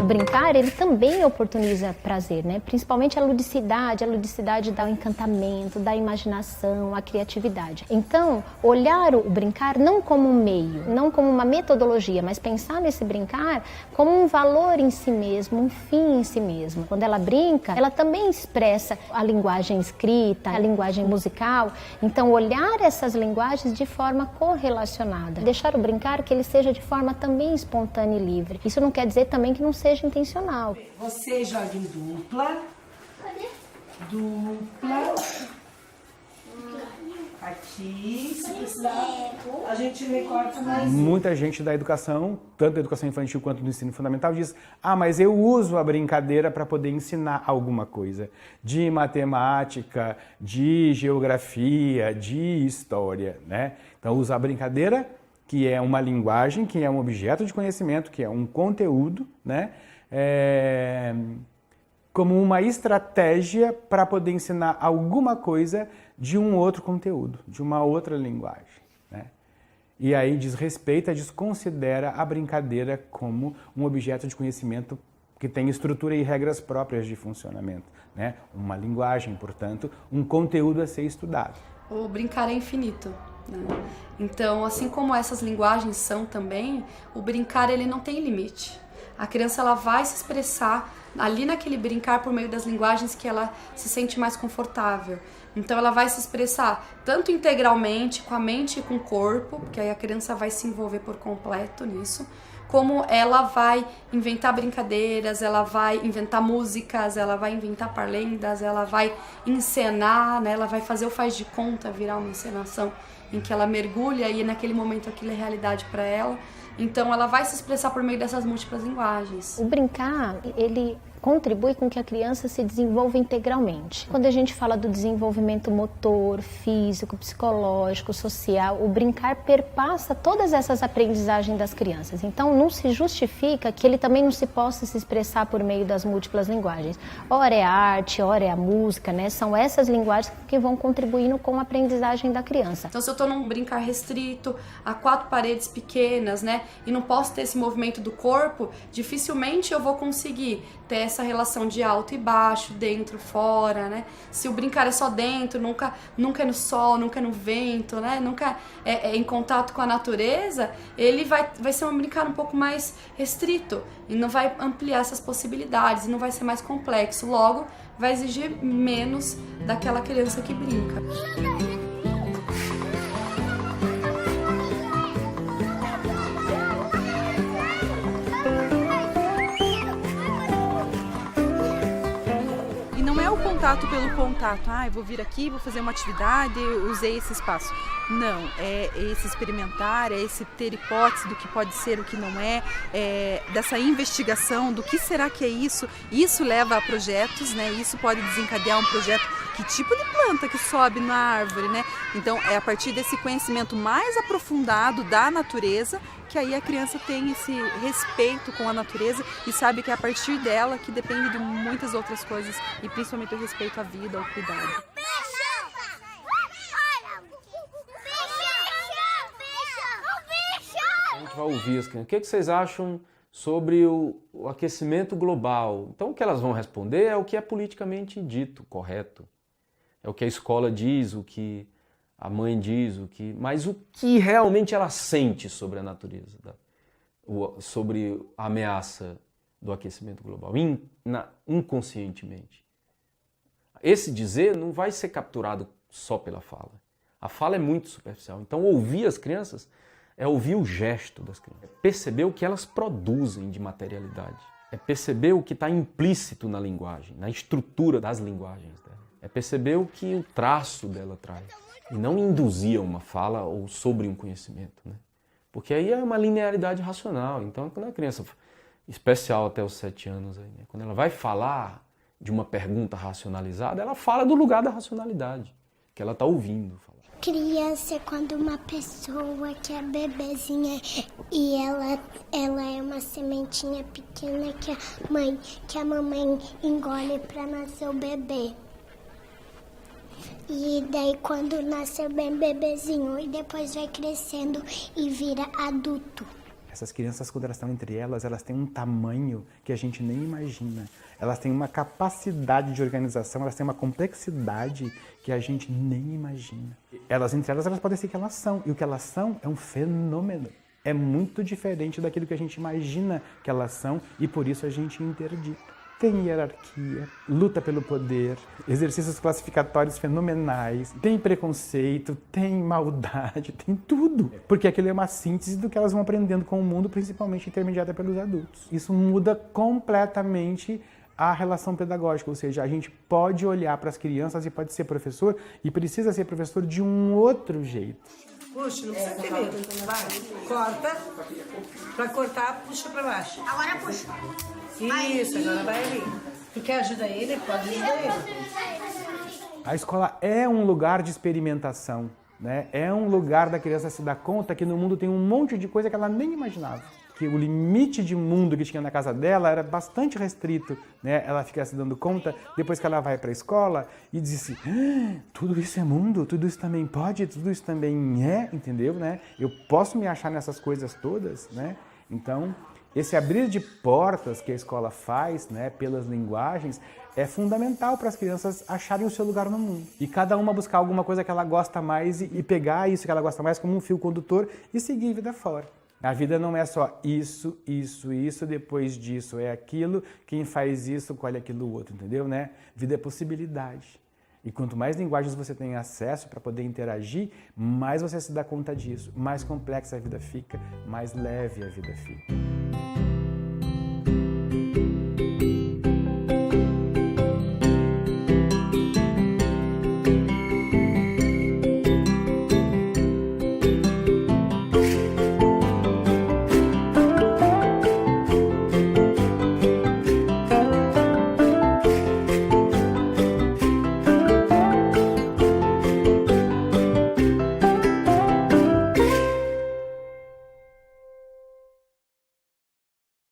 brincar, ele também oportuniza prazer, né? Principalmente a ludicidade dá o encantamento, dá a imaginação, a criatividade. Então, olhar o brincar não como um meio, não como uma metodologia, mas pensar nesse brincar como um valor em si mesmo, um fim em si mesmo. Quando ela brinca, ela também expressa a linguagem escrita, a linguagem musical. Então, olhar essas linguagens de forma correlacionada. Deixar o brincar que ele seja de forma também espontânea e livre. Isso não quer dizer também que não seja intencional. Você joga em dupla. Dupla. Aqui, se precisar, a gente recorta mais. Muita gente da educação, tanto da educação infantil quanto do ensino fundamental, diz: ah, mas eu uso a brincadeira para poder ensinar alguma coisa. De matemática, de geografia, de história, né? Então, usa a brincadeira, que é uma linguagem, que é um objeto de conhecimento, que é um conteúdo, né? Como uma estratégia para poder ensinar alguma coisa de um outro conteúdo, de uma outra linguagem, né? E aí desrespeita, desconsidera a brincadeira como um objeto de conhecimento que tem estrutura e regras próprias de funcionamento, né? Uma linguagem, portanto, um conteúdo a ser estudado. O brincar é infinito, né? Então, assim como essas linguagens são também, o brincar ele não tem limite. A criança ela vai se expressar ali naquele brincar por meio das linguagens que ela se sente mais confortável. Então ela vai se expressar tanto integralmente, com a mente e com o corpo, porque aí a criança vai se envolver por completo nisso, como ela vai inventar brincadeiras, ela vai inventar músicas, ela vai inventar parlendas, ela vai encenar, né? Ela vai fazer o faz de conta virar uma encenação em que ela mergulha e naquele momento aquilo é realidade para ela. Então ela vai se expressar por meio dessas múltiplas linguagens. O brincar, ele contribui com que a criança se desenvolva integralmente. Quando a gente fala do desenvolvimento motor, físico, psicológico, social, o brincar perpassa todas essas aprendizagens das crianças. Então não se justifica que ele também não se possa se expressar por meio das múltiplas linguagens. Ora é a arte, ora é a música, né? São essas linguagens que vão contribuindo com a aprendizagem da criança. Então se eu estou num brincar restrito, a 4 paredes pequenas, né? E não posso ter esse movimento do corpo, dificilmente eu vou conseguir ter essa relação de alto e baixo, dentro, fora, né? Se o brincar é só dentro, nunca é no sol, nunca é no vento, né? Nunca é em contato com a natureza, ele vai ser um brincar um pouco mais restrito e não vai ampliar essas possibilidades, e não vai ser mais complexo, logo vai exigir menos daquela criança que brinca. Contato pelo contato, vou vir aqui, vou fazer uma atividade, usei esse espaço. Não, é esse experimentar, é esse ter hipótese do que pode ser, o que não é, dessa investigação do que será que é isso. Isso leva a projetos, né? Isso pode desencadear um projeto, que tipo de planta que sobe na árvore, né? Então é a partir desse conhecimento mais aprofundado da natureza que aí a criança tem esse respeito com a natureza e sabe que é a partir dela que depende de muitas outras coisas e principalmente o respeito à vida, ao cuidado. A gente vai ouvir as crianças. O que vocês acham sobre o aquecimento global? Então o que elas vão responder é o que é politicamente dito, correto. É o que a escola diz, o que a mãe diz, mas o que realmente ela sente sobre a natureza, sobre a ameaça do aquecimento global, inconscientemente. Esse dizer não vai ser capturado só pela fala. A fala é muito superficial. Então, ouvir as crianças é ouvir o gesto das crianças, é perceber o que elas produzem de materialidade, é perceber o que está implícito na linguagem, na estrutura das linguagens dela, é perceber o que o traço dela traz. E não induzir uma fala ou sobre um conhecimento, né? Porque aí é uma linearidade racional. Então, quando a criança, especial até os 7 anos, aí, né? Quando ela vai falar de uma pergunta racionalizada, ela fala do lugar da racionalidade, que ela está ouvindo falar. Criança é quando uma pessoa que é bebezinha e ela é uma sementinha pequena que a mamãe engole para nascer o bebê. E daí quando nasceu bem bebezinho e depois vai crescendo e vira adulto. Essas crianças, quando elas estão entre elas têm um tamanho que a gente nem imagina. Elas têm uma capacidade de organização, elas têm uma complexidade que a gente nem imagina. Elas, entre elas podem ser o que elas são. E o que elas são é um fenômeno. É muito diferente daquilo que a gente imagina que elas são e por isso a gente interdita. Tem hierarquia, luta pelo poder, exercícios classificatórios fenomenais, tem preconceito, tem maldade, tem tudo. Porque aquilo é uma síntese do que elas vão aprendendo com o mundo, principalmente intermediada pelos adultos. Isso muda completamente a relação pedagógica, ou seja, a gente pode olhar para as crianças e pode ser professor e precisa ser professor de um outro jeito. Puxa, não precisa ter medo. Vai, corta. Pra cortar, puxa pra baixo. Agora puxa. Isso, agora vai ali. Tu quer ajuda ele? Pode ajudar ele. A escola é um lugar de experimentação, né? É um lugar da criança se dar conta que no mundo tem um monte de coisa que ela nem imaginava. Que o limite de mundo que tinha na casa dela era bastante restrito, né? Ela fica se dando conta depois que ela vai para a escola e diz assim, tudo isso é mundo, tudo isso também pode, tudo isso também é, entendeu, né? Eu posso me achar nessas coisas todas, né? Então, esse abrir de portas que a escola faz, né, pelas linguagens, é fundamental para as crianças acharem o seu lugar no mundo. E cada uma buscar alguma coisa que ela gosta mais e pegar isso que ela gosta mais como um fio condutor e seguir a vida fora. A vida não é só isso, depois disso é aquilo, quem faz isso, colhe aquilo outro, entendeu, né? Vida é possibilidade. E quanto mais linguagens você tem acesso para poder interagir, mais você se dá conta disso, mais complexa a vida fica, mais leve a vida fica.